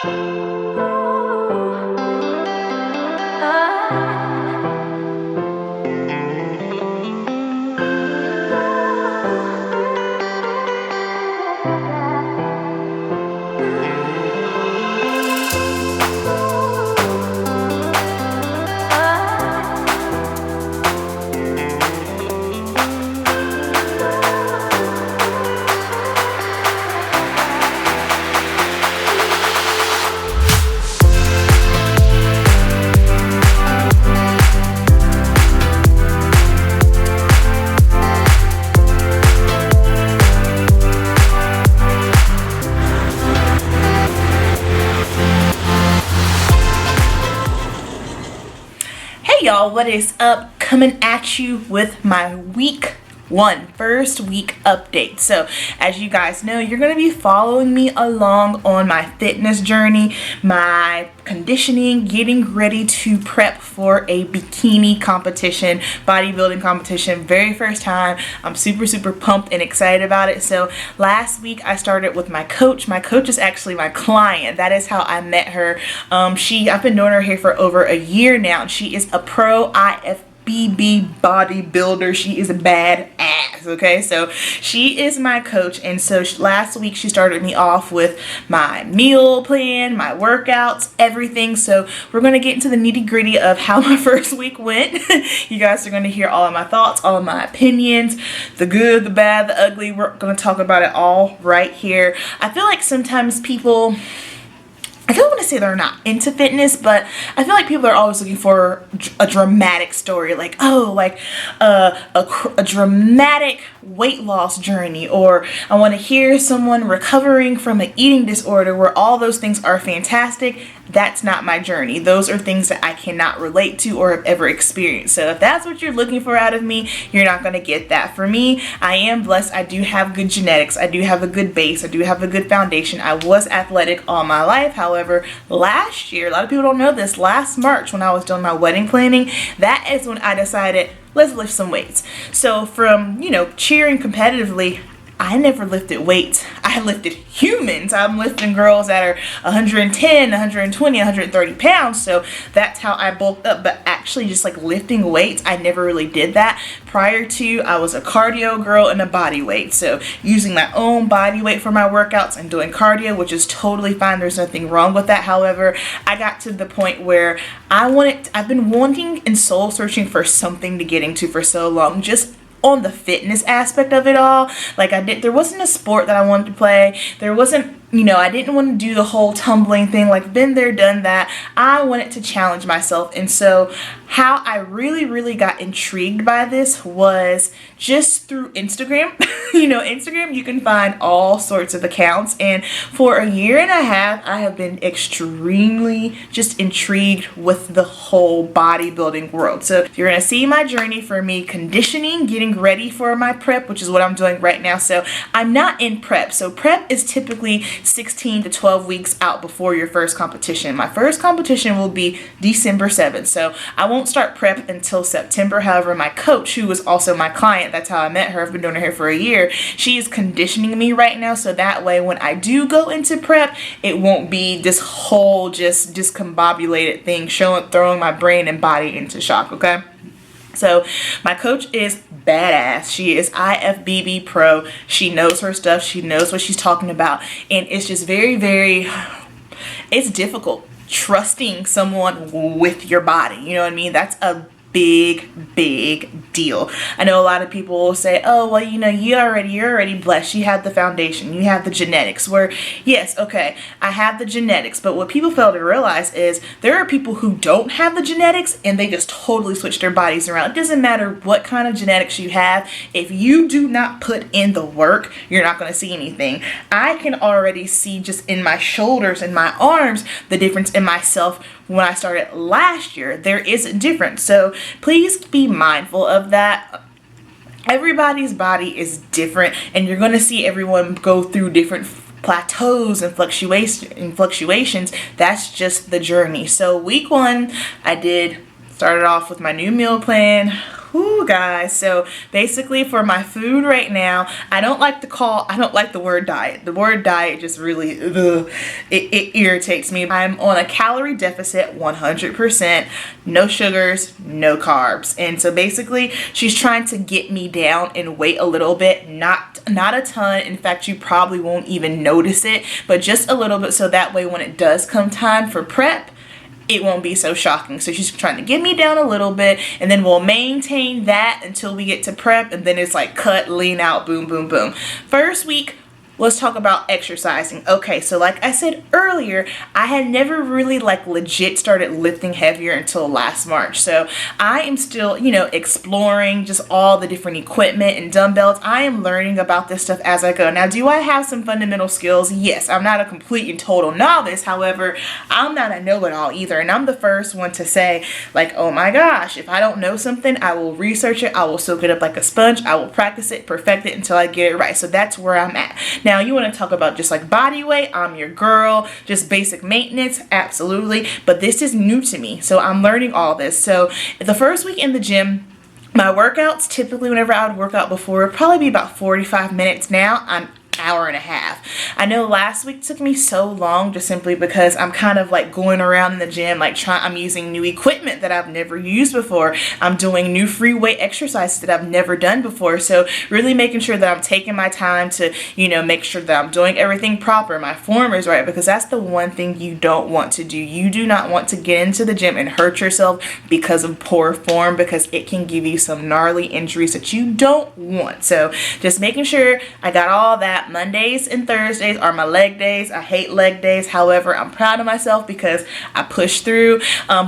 Y'all, what is up? Coming at you with my first week update. So as you guys know, you're going to be following me along on my fitness journey, my conditioning, getting ready to prep for a bikini competition, bodybuilding competition, very first time. I'm super pumped and excited about it. So last week I started with my coach. My coach is actually my client. That is how I met her. I've been knowing her here for over a year now. She is a pro IFBB bodybuilder. She is a bad ass, okay? So she is my coach, and so last week she started me off with my meal plan, my workouts, everything. So we're going to get into the nitty-gritty of how my first week went. You guys are going to hear all of my thoughts, all of my opinions, the good, the bad, the ugly. We're going to talk about it all right here. I feel like sometimes people, I don't want to say they're not into fitness, but I feel like people are always looking for a dramatic story, like, oh, like a dramatic weight loss journey, or I want to hear someone recovering from an eating disorder, where all those things are fantastic. That's not my journey. Those are things that I cannot relate to or have ever experienced. So if that's what you're looking for out of me, you're not going to get that. For me, I am blessed. I do have good genetics. I do have a good base. I do have a good foundation. I was athletic all my life. However, last year, a lot of people don't know this, last March when I was doing my wedding planning, that is when I decided, let's lift some weights. So from, cheering competitively, I never lifted weights. I lifted humans. I'm lifting girls that are 110, 120, 130 pounds. So that's how I bulked up. But actually just like lifting weights, I never really did that. Prior to, I was a cardio girl and a body weight. So using my own body weight for my workouts and doing cardio, which is totally fine. There's nothing wrong with that. However, I got to the point where I've been wanting and soul searching for something to get into for so long, just on the fitness aspect of it all. Like there wasn't a sport that I wanted to play. There wasn't, I didn't want to do the whole tumbling thing, like been there, done that. I wanted to challenge myself. And so how I really got intrigued by this was just through Instagram. Instagram, you can find all sorts of accounts. And for a year and a half, I have been extremely just intrigued with the whole bodybuilding world. So you're going to see my journey for me conditioning, getting ready for my prep, which is what I'm doing right now. So I'm not in prep. So prep is typically 16 to 12 weeks out before your first competition. My first competition will be December 7th. So I won't start prep until September. However, my coach, who is also my client, that's how I met her. I've been doing her hair for a year. She is conditioning me right now. So that way, when I do go into prep, it won't be this whole just discombobulated thing throwing my brain and body into shock. Okay. So my coach is badass. She is IFBB pro. She knows her stuff. She knows what she's talking about. And it's just it's difficult trusting someone with your body. You know what I mean? That's a big deal. I know a lot of people will say, oh, well, you're already blessed. You have the foundation. You have the genetics. Where, yes, okay, I have the genetics. But what people fail to realize is there are people who don't have the genetics and they just totally switch their bodies around. It doesn't matter what kind of genetics you have. If you do not put in the work, you're not going to see anything. I can already see just in my shoulders and my arms the difference in myself. When I started last year, there is a difference. So please be mindful of that. Everybody's body is different, and you're going to see everyone go through different plateaus and fluctuations. That's just the journey. So week 1, I started off with my new meal plan. Whoo, guys. So basically for my food right now, I don't like the word diet. The word diet just really, it irritates me. I'm on a calorie deficit 100%, no sugars, no carbs. And so basically she's trying to get me down in weight a little bit, not a ton. In fact, you probably won't even notice it, but just a little bit, so that way when it does come time for prep, it won't be so shocking. So she's trying to get me down a little bit, and then we'll maintain that until we get to prep, and then it's like cut, lean out, boom, boom, boom. First week, let's talk about exercising. Okay, so like I said earlier, I had never really like legit started lifting heavier until last March. So I am still, you know, exploring just all the different equipment and dumbbells. I am learning about this stuff as I go. Now, do I have some fundamental skills? Yes, I'm not a complete and total novice. However, I'm not a know-it-all either. And I'm the first one to say, like, oh my gosh, if I don't know something, I will research it. I will soak it up like a sponge. I will practice it, perfect it until I get it right. So that's where I'm at. Now, you want to talk about just like body weight, I'm your girl. Just basic maintenance, absolutely. But this is new to me, so I'm learning all this. So the first week in the gym, my workouts, typically whenever I would work out before, it'd probably be about 45 minutes. Now I'm hour and a half. I know last week took me so long just simply because I'm kind of like going around in the gym, like I'm using new equipment that I've never used before. I'm doing new free weight exercises that I've never done before. So really making sure that I'm taking my time to, you know, make sure that I'm doing everything proper. My form is right, because that's the one thing you don't want to do. You do not want to get into the gym and hurt yourself because of poor form, because it can give you some gnarly injuries that you don't want. So just making sure I got all that. Mondays and Thursdays are my leg days. I hate leg days. However, I'm proud of myself because I pushed through,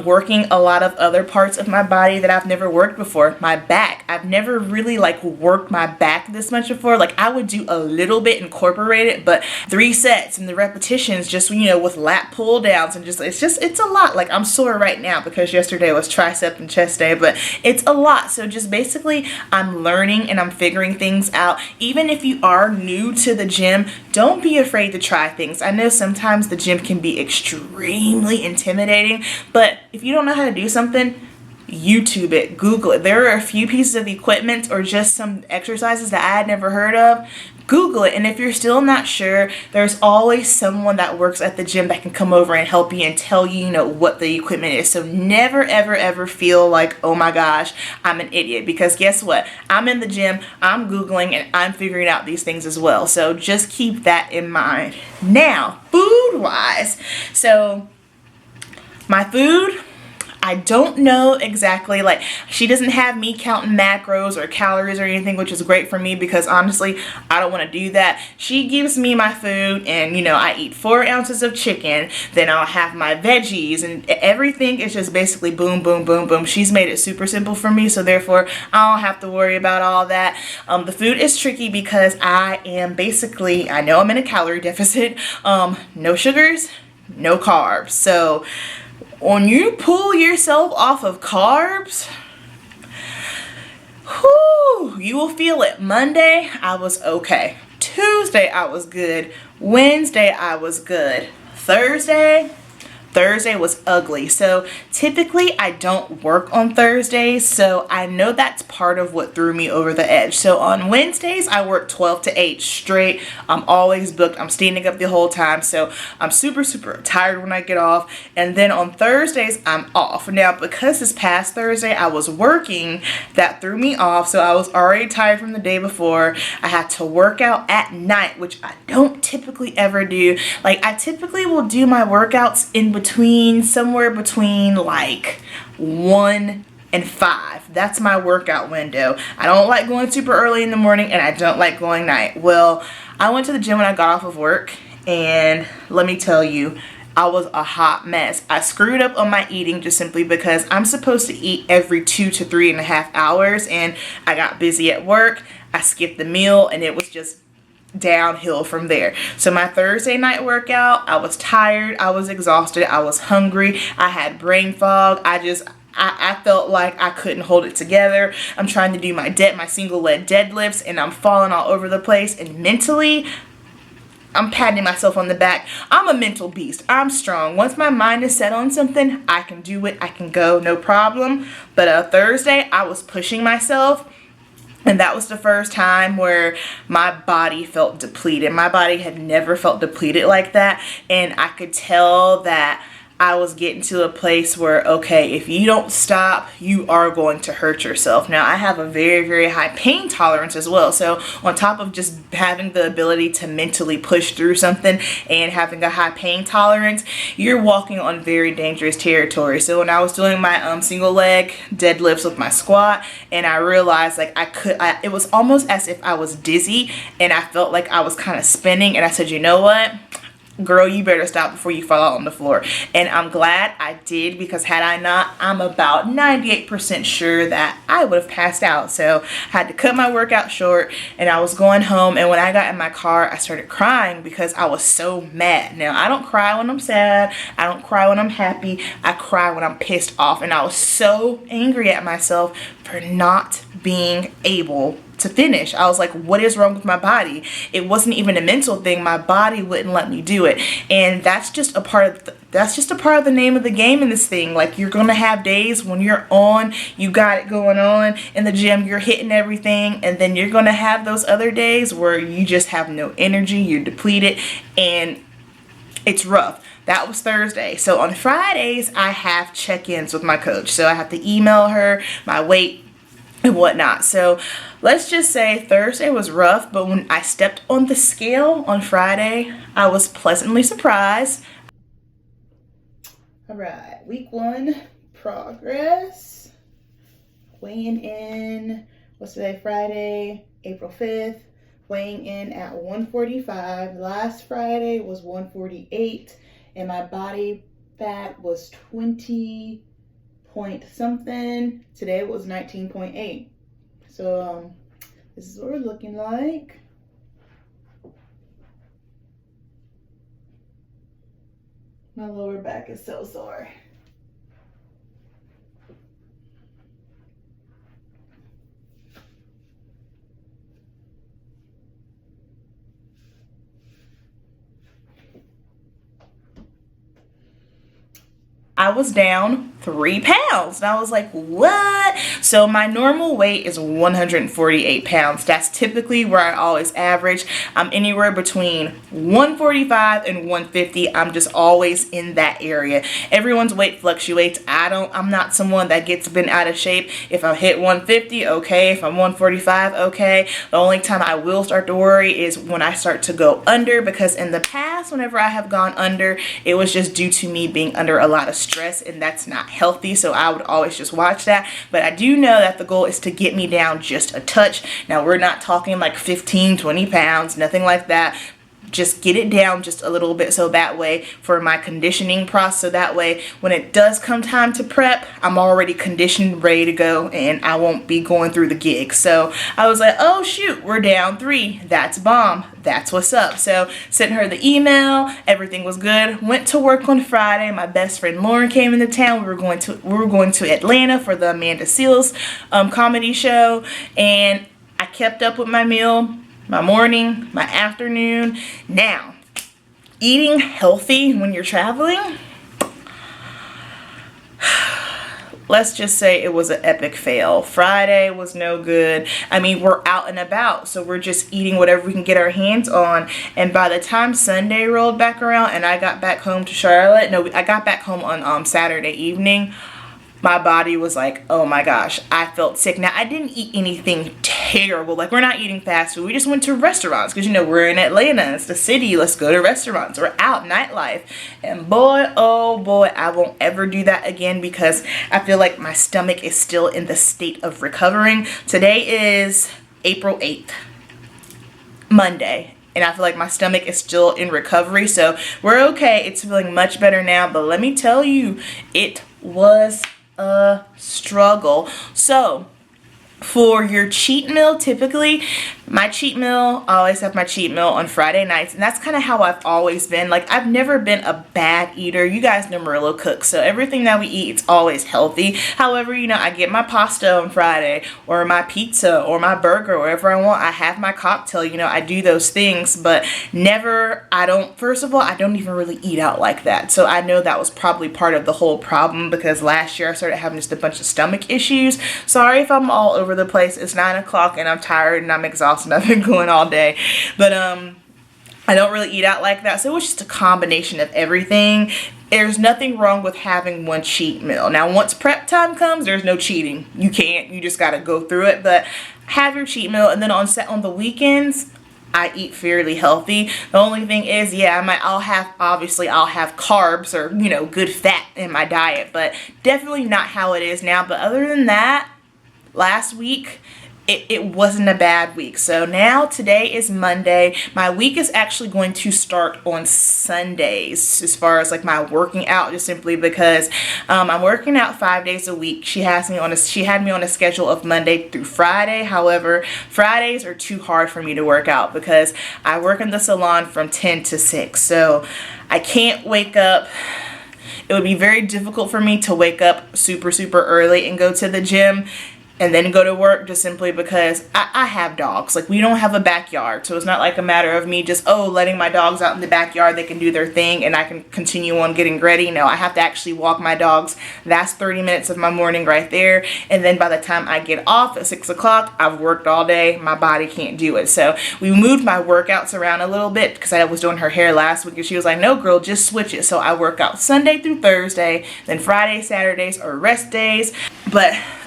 working a lot of other parts of my body that I've never worked before. My back. I've never really like worked my back this much before. Like I would do a little bit, incorporate it, but 3 sets and the repetitions just, you know, with lat pull downs and it's a lot. Like I'm sore right now because yesterday was tricep and chest day, but it's a lot. So just basically I'm learning and I'm figuring things out. Even if you are new to the gym, don't be afraid to try things. I know sometimes the gym can be extremely intimidating, but if you don't know how to do something, YouTube it, Google it. There are a few pieces of equipment or just some exercises that I had never heard of. Google it, and if you're still not sure, there's always someone that works at the gym that can come over and help you and tell you, you know, what the equipment is. So never, ever, ever feel like, oh my gosh, I'm an idiot, because guess what? I'm in the gym, I'm Googling, and I'm figuring out these things as well. So just keep that in mind. Now, food-wise, so my food, I don't know exactly, like she doesn't have me counting macros or calories or anything, which is great for me because honestly I don't want to do that. She gives me my food, and you know, I eat 4 ounces of chicken, then I'll have my veggies, and everything is just basically boom, boom, boom, boom. She's made it super simple for me, so therefore I don't have to worry about all that. The food is tricky because I am basically, I know I'm in a calorie deficit, no sugars, no carbs. So when you pull yourself off of carbs, whoo, you will feel it. Monday, I was okay. Tuesday, I was good. Wednesday, I was good. Thursday was ugly. So typically I don't work on Thursdays, so I know that's part of what threw me over the edge. So on Wednesdays I work 12 to 8 straight. I'm always booked. I'm standing up the whole time, so I'm super tired when I get off. And then on Thursdays I'm off. Now because this past Thursday I was working, that threw me off, so I was already tired from the day before. I had to work out at night, which I don't typically ever do. Like I typically will do my workouts in somewhere between like 1 and 5. That's my workout window. I don't like going super early in the morning, and I don't like going night. Well, I went to the gym when I got off of work, and let me tell you, I was a hot mess. I screwed up on my eating just simply because I'm supposed to eat every 2 to 3.5 hours, and I got busy at work. I skipped the meal, and it was just downhill from there. So my Thursday night workout, I was tired, I was exhausted, I was hungry, I had brain fog. I felt like I couldn't hold it together. I'm trying to do my single leg deadlifts, and I'm falling all over the place, and mentally I'm patting myself on the back. I'm a mental beast. I'm strong. Once my mind is set on something, I can do it. I can go, no problem. But Thursday, I was pushing myself. And that was the first time where my body felt depleted. My body had never felt depleted like that. And I could tell that I was getting to a place where, okay, if you don't stop, you are going to hurt yourself. Now, I have a very, very high pain tolerance as well. So on top of just having the ability to mentally push through something and having a high pain tolerance, you're walking on very dangerous territory. So when I was doing my single leg deadlifts with my squat, and I realized like it was almost as if I was dizzy, and I felt like I was kind of spinning, and I said, you know what? Girl, you better stop before you fall out on the floor. And I'm glad I did, because had I not, I'm about 98% sure that I would have passed out. So I had to cut my workout short, and I was going home, and when I got in my car, I started crying because I was so mad. Now, I don't cry when I'm sad. I don't cry when I'm happy. I cry when I'm pissed off, and I was so angry at myself for not being able to finish. I was like, what is wrong with my body? It wasn't even a mental thing. My body wouldn't let me do it. And that's just a part of the name of the game in this thing. Like, you're gonna have days when you're on, you got it going on in the gym, you're hitting everything, and then you're gonna have those other days where you just have no energy, you're depleted, and it's rough. That was Thursday. So on Fridays, I have check-ins with my coach. So I have to email her my weight and whatnot. So let's just say Thursday was rough, but when I stepped on the scale on Friday, I was pleasantly surprised. All right, week 1 progress. Weighing in, what's today, Friday, April 5th. Weighing in at 145. Last Friday was 148, and my body fat was 20 point something. Today was 19.8. So this is what we're looking like. My lower back is so sore. I was down 3 pounds. And I was like, what? So my normal weight is 148 pounds. That's typically where I always average. I'm anywhere between 145 and 150. I'm just always in that area. Everyone's weight fluctuates. I'm not someone that gets bent out of shape. If I hit 150, okay. If I'm 145, okay. The only time I will start to worry is when I start to go under, because in the past, whenever I have gone under, it was just due to me being under a lot of stress, and that's not healthy. So I would always just watch that. But I do know that the goal is to get me down just a touch. Now, we're not talking like 15, 20 pounds, nothing like that. Just get it down just a little bit, so that way for my conditioning process, so that way when it does come time to prep, I'm already conditioned, ready to go, and I won't be going through the gig. So I was like, oh shoot, we're down 3. That's bomb. That's what's up. So sent her the email. Everything was good. Went to work on Friday. My best friend Lauren came into town. We were going to Atlanta for the Amanda Seales comedy show, and I kept up with my meal, my morning, my afternoon. Now, eating healthy when you're traveling, let's just say it was an epic fail. Friday was no good. I mean, we're out and about, so we're just eating whatever we can get our hands on. And by the time Sunday rolled back around and I got back home to Charlotte, I got back home on Saturday evening, my body was like, oh my gosh, I felt sick. Now, I didn't eat anything terrible. Like, we're not eating fast food. We just went to restaurants because, we're in Atlanta. It's the city. Let's go to restaurants. We're out, nightlife. And boy, oh boy, I won't ever do that again, because I feel like my stomach is still in the state of recovering. Today is April 8th, Monday. And I feel like my stomach is still in recovery. So we're okay. It's feeling much better now. But let me tell you, it was a struggle. So For your cheat meal, typically my cheat meal, I always have my cheat meal on Friday nights, and that's kind of how I've always been. Like, I've never been a bad eater. You guys know Murillo cooks, so everything that we eat, it's always healthy. However, you know, I get my pasta on Friday, or my pizza, or my burger, whatever I want. I have my cocktail, you know, I do those things, but never, first of all, I don't even really eat out like that. So I know that was probably part of the whole problem, because last year I started having just a bunch of stomach issues. Sorry if I'm all over the place. It's 9 o'clock and I'm tired and I'm exhausted. I've been going all day, but I don't really eat out like that, so it was just a combination of everything. There's nothing wrong with having one cheat meal. Now, once prep time comes, there's no cheating. You just gotta go through it, but have your cheat meal. And then on the weekends, I eat fairly healthy. The only thing is, yeah, I'll have carbs or, you know, good fat in my diet, but definitely not how it is now. But other than that, last week, it wasn't a bad week. So now today is Monday. My week is actually going to start on Sundays as far as like my working out, just simply because I'm working out 5 days a week. She had me on a schedule of Monday through Friday. However, Fridays are too hard for me to work out because I work in the salon from 10 to 6. So I can't wake up. It would be very difficult for me to wake up super early and go to the gym and then go to work, just simply because I have dogs. Like, we don't have a backyard, so it's not like a matter of me just, letting my dogs out in the backyard, they can do their thing and I can continue on getting ready. No, I have to actually walk my dogs. That's 30 minutes of my morning right there, and then by the time I get off at 6 o'clock, I've worked all day. My body can't do it. So we moved my workouts around a little bit because I was doing her hair last week and she was like, no girl, just switch it. So I work out Sunday through Thursday, then Friday, Saturdays are rest days,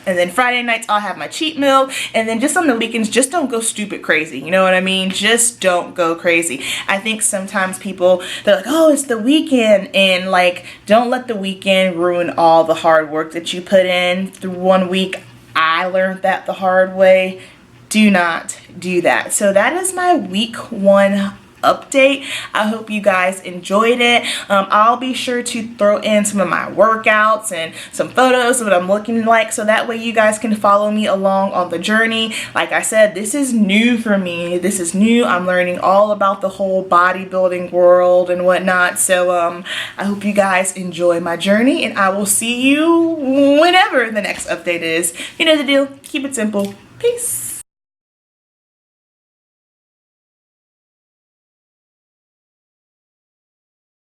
and then Friday nights I'll have my cheat meal, and then just on the weekends, just don't go stupid crazy. You know what I mean? Just don't go crazy. I think sometimes people, they're like, oh, it's the weekend, and like, don't let the weekend ruin all the hard work that you put in through 1 week. I learned that the hard way. Do not do that. So that is my week 1 update. I hope you guys enjoyed it. I'll be sure to throw in some of my workouts and some photos of what I'm looking like, so that way you guys can follow me along on the journey. Like I said, this is new for me. This is new. I'm learning all about the whole bodybuilding world and whatnot. So I hope you guys enjoy my journey, and I will see you whenever the next update is. You know the deal. Keep it simple. Peace.